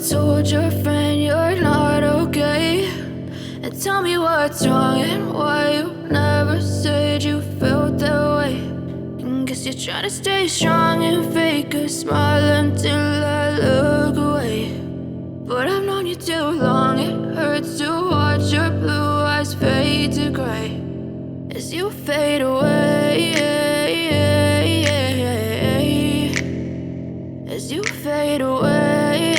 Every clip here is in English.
told your friend you're not okay, and tell me what's wrong and why you never said you felt that way. And guess you're trying to stay strong and fake a smile until I look away. But I've known you too long, it hurts to watch your blue eyes fade to gray as you fade away, as you fade away.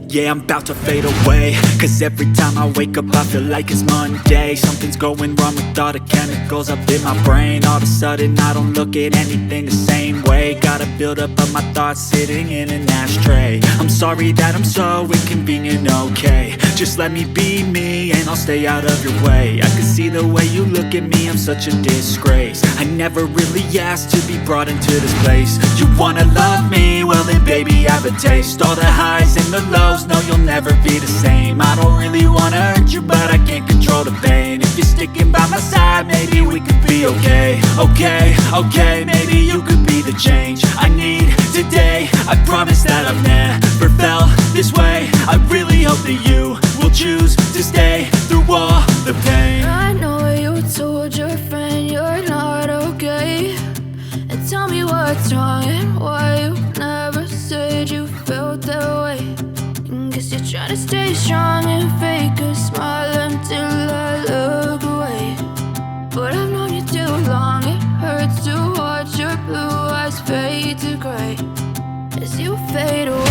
Yeah, I'm about to fade away, cause every time I wake up I feel like it's Monday. Something's going wrong with all the chemicals up in my brain. All of a sudden I don't look at anything the same way. Gotta build up of my thoughts sitting in an ashtray. I'm sorry that I'm so inconvenient, okay. Just let me be me and I'll stay out of your way. I can see the way you look at me, I'm such a disgrace. I never really asked to be brought into this place. You wanna love me? Well then baby I have a taste. All the highs and the lows, no you'll never be the same. I don't really wanna hurt you but I can't control the pain. If you're sticking by my side maybe we could be okay. Okay, maybe you could be the change I need today. I promise that I've never felt this way. I really hope that you will choose to stay through all the pain. I know you told your friend you're not okay, and tell me what's wrong and why you never said you felt that way. And guess you're trying to stay strong and fake a smile until I look away. But I've known you too long, it hurts to watch your blue eyes fade to gray as you fade away.